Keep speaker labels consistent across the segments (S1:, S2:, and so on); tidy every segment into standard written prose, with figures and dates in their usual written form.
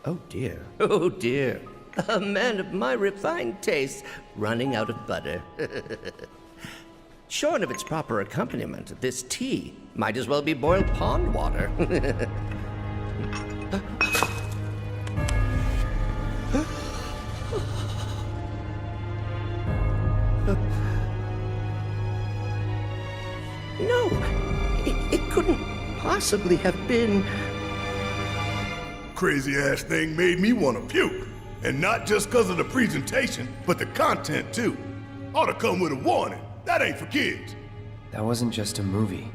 S1: Oh dear.
S2: Oh dear. A man of my refined taste running out of butter. Shorn of its proper accompaniment, this tea might as well be boiled pond water. No, it couldn't possibly have been.
S3: Crazy ass thing made me want to puke. And not just because of the presentation, but the content too. Ought to come with a warning. That ain't for kids.
S1: That wasn't just a movie.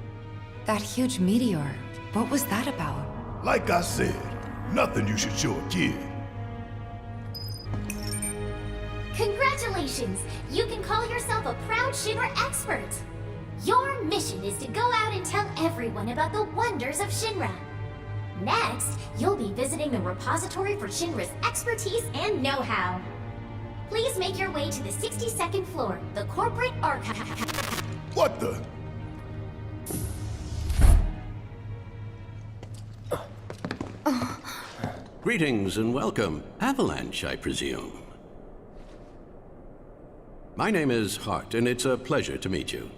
S4: That huge meteor, what was that about?
S3: Like I said, nothing you should show a kid.
S5: Congratulations! You can call yourself a proud Shinra expert! Your mission is to go out and tell everyone about the wonders of Shinra. Next, you'll be visiting the repository for Shinra's expertise and know-how. Please make your way to the 62nd floor, the corporate archive.
S3: What the?
S6: Greetings and welcome. Avalanche, I presume. My name is Hart, and it's a pleasure to meet you.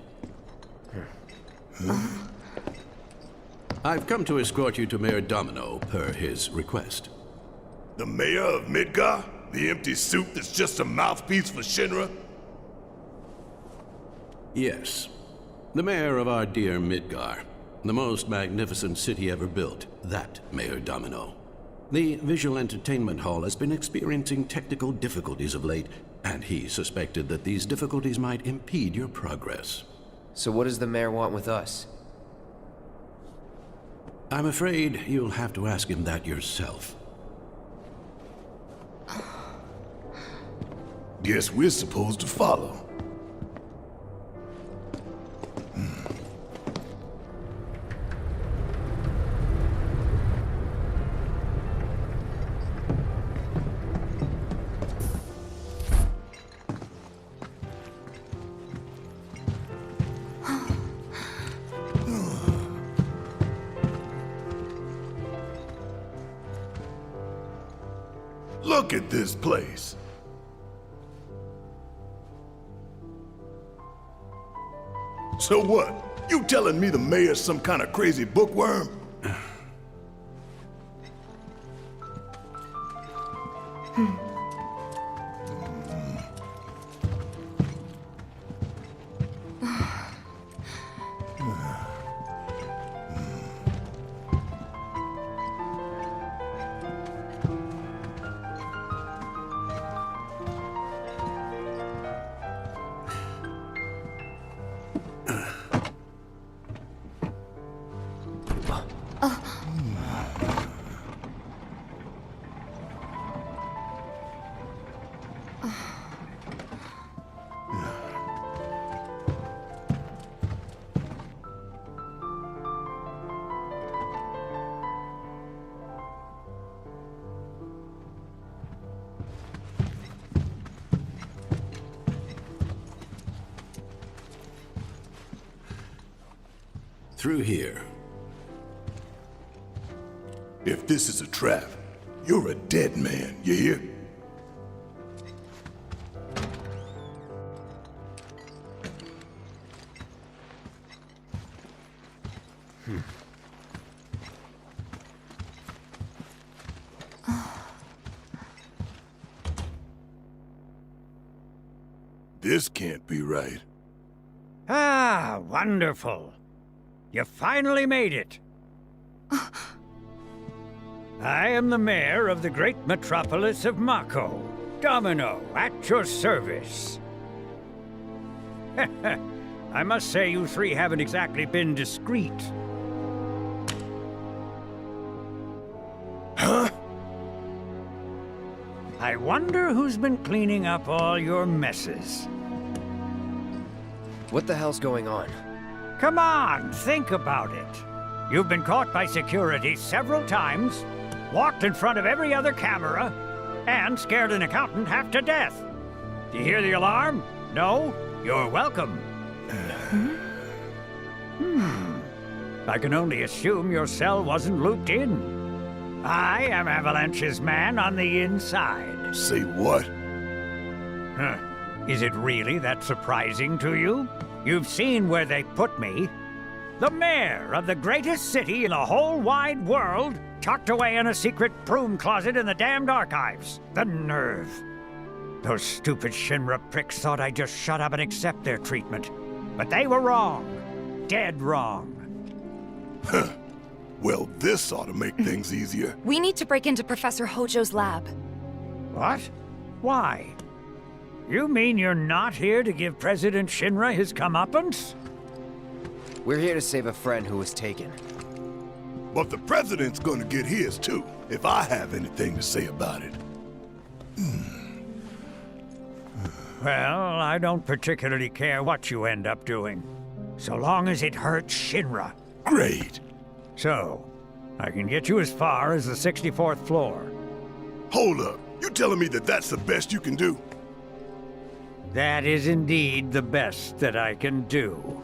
S6: I've come to escort you to Mayor Domino, per his request.
S3: The mayor of Midgar? The empty suit that's just a mouthpiece for Shinra?
S6: Yes. The mayor of our dear Midgar. The most magnificent city ever built. That Mayor Domino. The visual entertainment hall has been experiencing technical difficulties of late, and he suspected that these difficulties might impede your progress.
S1: So what does the mayor want with us?
S6: I'm afraid you'll have to ask him that yourself.
S3: Guess we're supposed to follow. Look at this place. So what? You telling me the mayor's some kind of crazy bookworm?
S6: Through here.
S3: If this is a trap, you're a dead man, you hear? This can't be right.
S7: Ah, wonderful. You finally made it. I am the mayor of the great metropolis of Mako. Domino, at your service. I must say you three haven't exactly been discreet.
S3: Huh?
S7: I wonder who's been cleaning up all your messes.
S1: What the hell's going on?
S7: Come on, think about it. You've been caught by security several times, walked in front of every other camera, and scared an accountant half to death. Do you hear the alarm? No? You're welcome. I can only assume your cell wasn't looped in. I am Avalanche's man on the inside.
S3: Say what?
S7: Huh. Is it really that surprising to you? You've seen where they put me. The mayor of the greatest city in the whole wide world, tucked away in a secret broom closet in the damned archives. The nerve. Those stupid Shinra pricks thought I'd just shut up and accept their treatment. But they were wrong. Dead wrong.
S3: Huh. Well, this ought to make things easier.
S4: We need to break into Professor Hojo's lab.
S7: What? Why? You mean you're not here to give President Shinra his comeuppance?
S1: We're here to save a friend who was taken.
S3: But the president's gonna get his too, if I have anything to say about it.
S7: Well, I don't particularly care what you end up doing, so long as it hurts Shinra.
S3: Great.
S7: So, I can get you as far as the 64th floor.
S3: Hold up. You telling me that that's the best you can do?
S7: That is indeed the best that I can do.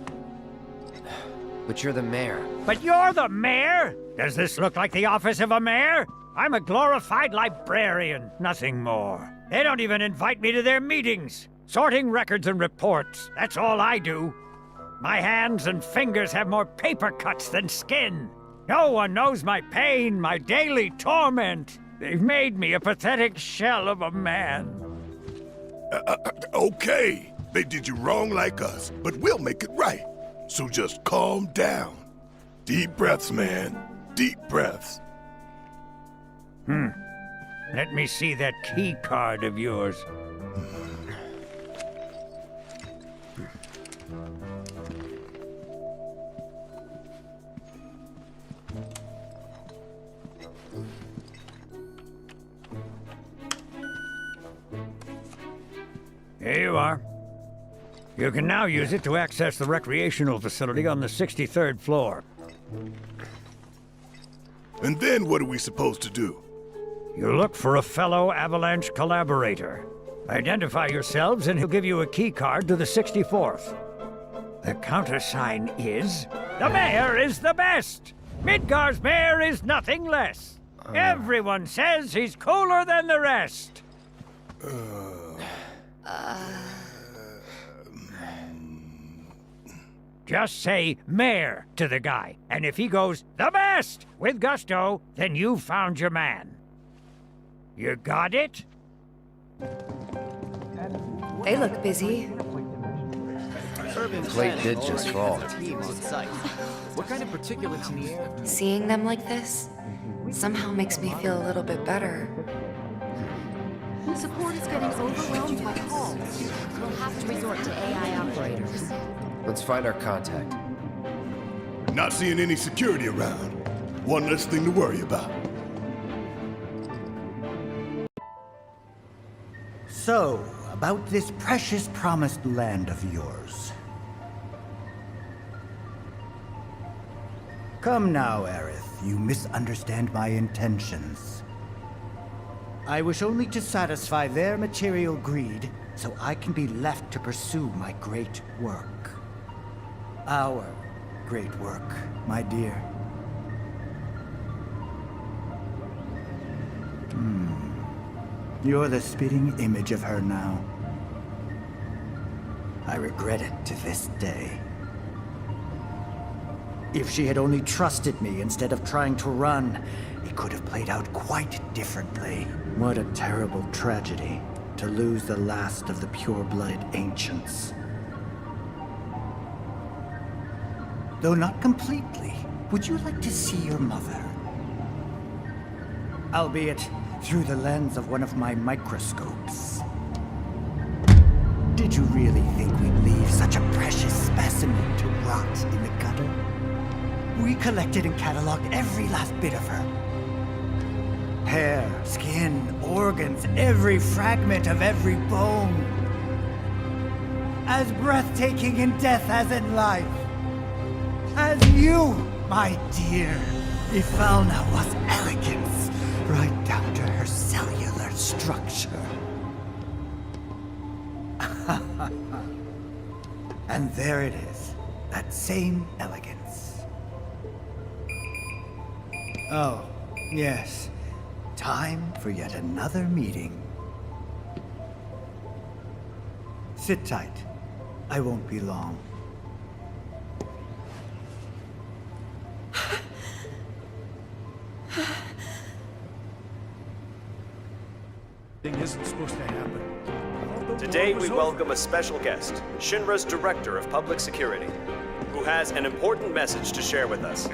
S1: But you're the mayor.
S7: But you're the mayor? Does this look like the office of a mayor? I'm a glorified librarian, nothing more. They don't even invite me to their meetings. Sorting records and reports, that's all I do. My hands and fingers have more paper cuts than skin. No one knows my pain, my daily torment. They've made me a pathetic shell of a man.
S3: Okay. They did you wrong like us, but we'll make it right. So just calm down. Deep breaths, man. Deep breaths.
S7: Let me see that key card of yours. Here you are. You can now use it to access the recreational facility on the 63rd floor.
S3: And then what are we supposed to do?
S7: You look for a fellow Avalanche collaborator. Identify yourselves and he'll give you a key card to the 64th. The countersign is... The mayor is the best! Midgar's mayor is nothing less! Everyone says he's cooler than the rest! Just say mayor to the guy, and if he goes, the best, with gusto, then you've found your man. You got it?
S4: They look busy.
S1: Plate did just fall.
S8: What kind of particulates in the air?
S4: Seeing them like this somehow makes me feel a little bit better.
S9: Support is getting overwhelmed by calls. We'll have to resort to AI operators.
S1: Let's find our contact.
S3: Not seeing any security around. One less thing to worry about.
S10: So, about this precious promised land of yours. Come now, Aerith, you misunderstand my intentions. I wish only to satisfy their material greed, so I can be left to pursue my great work. Our great work, my dear. You're the spitting image of her now. I regret it to this day. If she had only trusted me instead of trying to run, it could have played out quite differently. What a terrible tragedy to lose the last of the pure-blooded ancients. Though not completely, would you like to see your mother? Albeit through the lens of one of my microscopes. Did you really think we'd leave such a precious specimen to rot in the gutter? We collected and cataloged every last bit of her. Hair, skin, organs, every fragment of every bone. As breathtaking in death as in life. As you, my dear. Ifalna was elegance, right down to her cellular structure. And there it is, that same elegance. Oh, Yes. Time for yet another meeting. Sit tight. I won't be long.
S11: Thing isn't supposed to happen.
S12: Today we welcome a special guest, Shinra's Director of Public Security, who has an important message to share with us.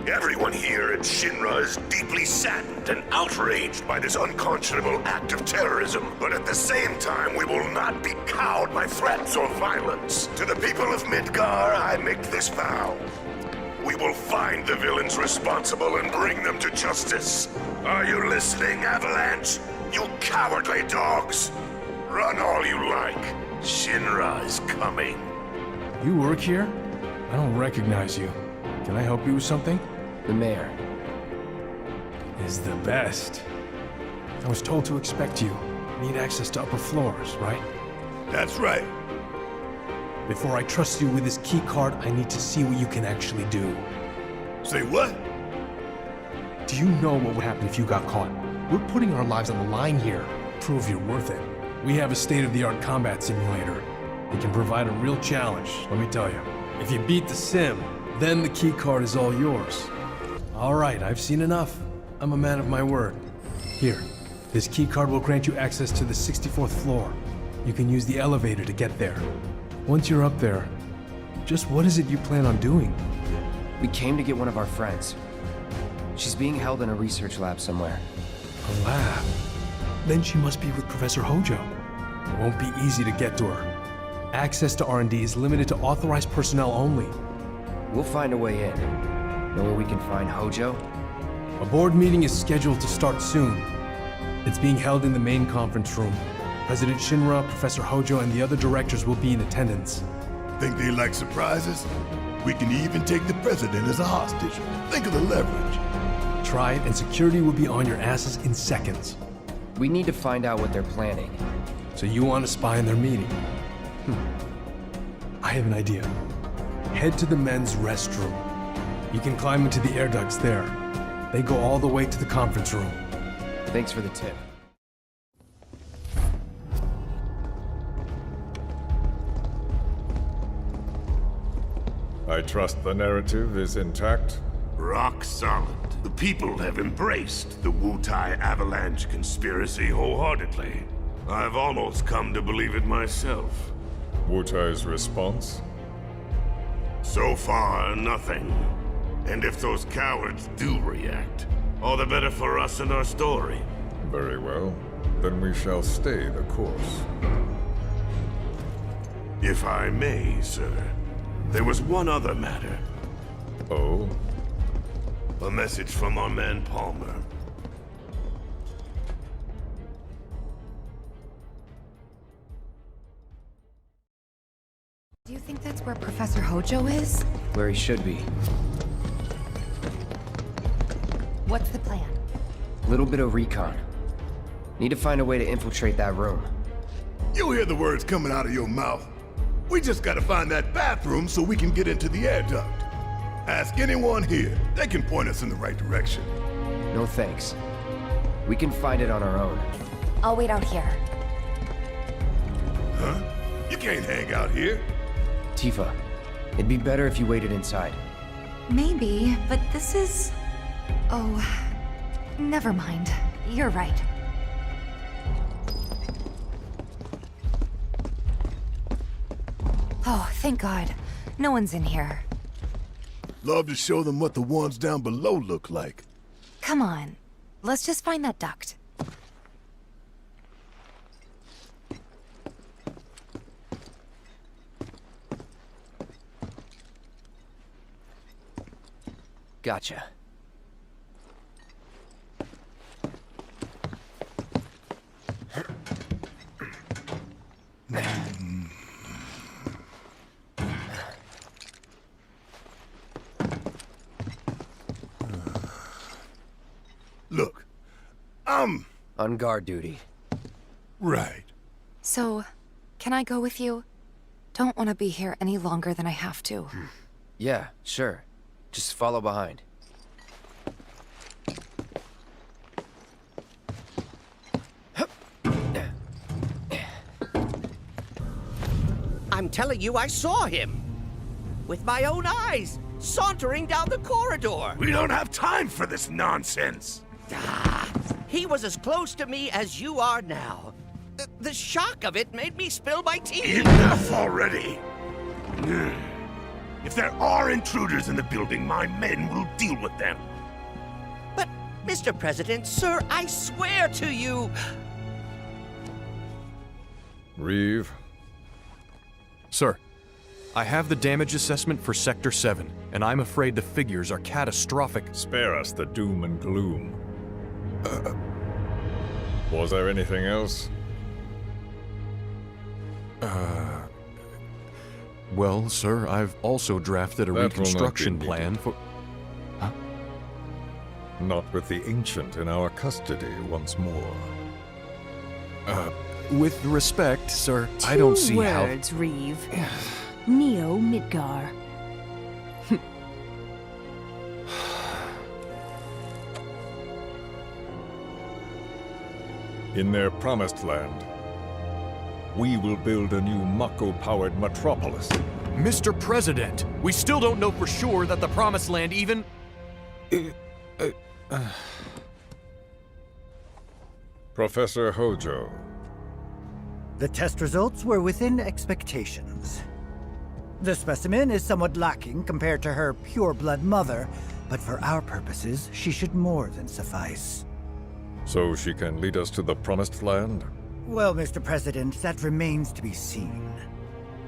S13: Everyone here at Shinra is deeply saddened and outraged by this unconscionable act of terrorism. But at the same time, we will not be cowed by threats or violence. To the people of Midgar, I make this vow. We will find the villains responsible and bring them to justice. Are you listening, Avalanche? You cowardly dogs! Run all you like. Shinra is coming.
S11: You work here? I don't recognize you. Can I help you with something?
S1: The mayor.
S11: Is the best. I was told to expect you. Need access to upper floors, right?
S3: That's right.
S11: Before I trust you with this key card, I need to see what you can actually do.
S3: Say what?
S11: Do you know what would happen if you got caught? We're putting our lives on the line here. Prove you're worth it. We have a state-of-the-art combat simulator. It can provide a real challenge, let me tell you. If you beat the sim, then the key card is all yours. All right, I've seen enough. I'm a man of my word. Here, this key card will grant you access to the 64th floor. You can use the elevator to get there. Once you're up there, just what is it you plan on doing?
S1: We came to get one of our friends. She's being held in a research lab somewhere.
S11: A lab? Then she must be with Professor Hojo. It won't be easy to get to her. Access to R&D is limited to authorized personnel only.
S1: We'll find a way in. Know where we can find Hojo?
S11: A board meeting is scheduled to start soon. It's being held in the main conference room. President Shinra, Professor Hojo, and the other directors will be in attendance.
S3: Think they like surprises? We can even take the president as a hostage. Think of the leverage.
S11: Try it, and security will be on your asses in seconds.
S1: We need to find out what they're planning.
S11: So you want to spy on their meeting? I have an idea. Head to the men's restroom. You can climb into the air ducts there. They go all the way to the conference room.
S1: Thanks for the tip.
S14: I trust the narrative is intact?
S13: Rock solid. The people have embraced the Wutai Avalanche conspiracy wholeheartedly. I've almost come to believe it myself.
S14: Wutai's response?
S13: So far, nothing. And if those cowards do react, all the better for us and our story.
S14: Very well. Then we shall stay the course.
S13: If I may, sir, there was one other matter.
S14: Oh?
S13: A message from our man Palmer.
S4: Do you think that's where Professor Hojo is?
S1: Where he should be.
S4: What's the plan?
S1: Little bit of recon. Need to find a way to infiltrate that room.
S3: You hear the words coming out of your mouth. We just gotta find that bathroom so we can get into the air duct. Ask anyone here. They can point us in the right direction.
S1: No thanks. We can find it on our own.
S4: I'll wait out here.
S3: Huh? You can't hang out here.
S1: Tifa, it'd be better if you waited inside.
S4: Maybe, but this is... Oh, never mind. You're right. Oh, thank God. No one's in here.
S3: Love to show them what the ones down below look like.
S4: Come on. Let's just find that duct.
S1: Gotcha.
S3: Look, I'm...
S1: on guard duty.
S3: Right.
S4: So, can I go with you? Don't want to be here any longer than I have to.
S1: Yeah, sure. Just follow behind.
S2: telling you I saw him. With my own eyes, sauntering down the corridor.
S13: We don't have time for this nonsense.
S2: He was as close to me as you are now. The shock of it made me spill my tea.
S13: Enough already. If there are intruders in the building, my men will deal with them.
S2: But, Mr. President, sir, I swear to you...
S14: Reeve?
S15: Sir, I have the damage assessment for Sector 7, and I'm afraid the figures are catastrophic.
S14: Spare us the doom and gloom. Was there anything else?
S15: Well, sir, I've also drafted a reconstruction plan for... Huh?
S14: Not with the Ancient in our custody once more.
S15: With respect, sir, I don't see how...
S9: 2 words, Reeve. Neo Midgar.
S14: In their promised land, we will build a new Mako-powered metropolis.
S15: Mr. President, we still don't know for sure that the Promised Land even...
S14: Professor Hojo.
S10: The test results were within expectations. The specimen is somewhat lacking compared to her pure-blood mother, but for our purposes, she should more than suffice.
S14: So she can lead us to the Promised Land?
S10: Well, Mr. President, that remains to be seen.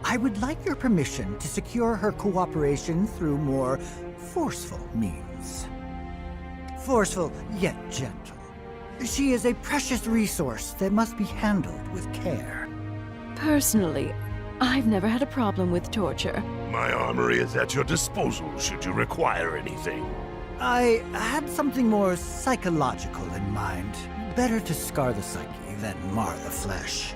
S10: I would like your permission to secure her cooperation through more forceful means. Forceful, yet gentle. She is a precious resource that must be handled with care.
S9: Personally, I've never had a problem with torture.
S13: My armory is at your disposal should you require anything.
S10: I had something more psychological in mind. Better to scar the psyche than mar the flesh.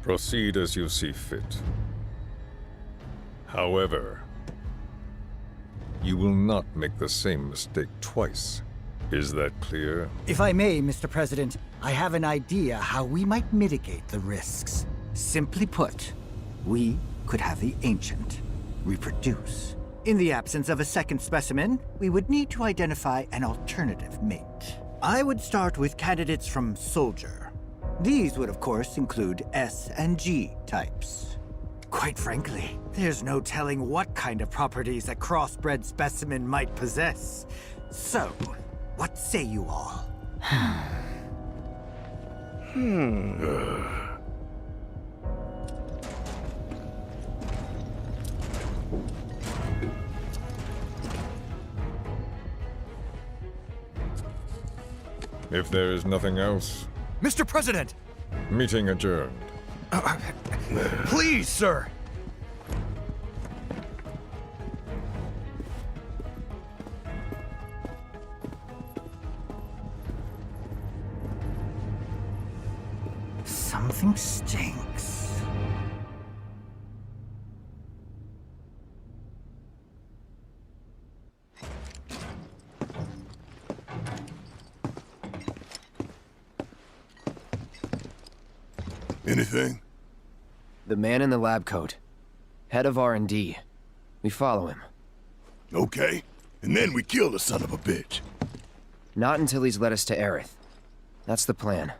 S14: Proceed as you see fit. However, you will not make the same mistake twice. Is that clear?
S10: If I may, Mr. President, I have an idea how we might mitigate the risks. Simply put, we could have the Ancient reproduce. In the absence of a second specimen, we would need to identify an alternative mate. I would start with candidates from Soldier. These would, of course, include S and G types. Quite frankly, there's no telling what kind of properties a crossbred specimen might possess. So, what say you all?
S14: If there is nothing else...
S15: Mr. President!
S14: Meeting adjourned.
S15: Please, sir!
S10: Something stinks.
S3: Anything?
S1: The man in the lab coat. Head of R&D. We follow him.
S3: Okay. And then we kill the son of a bitch.
S1: Not until he's led us to Aerith. That's the plan.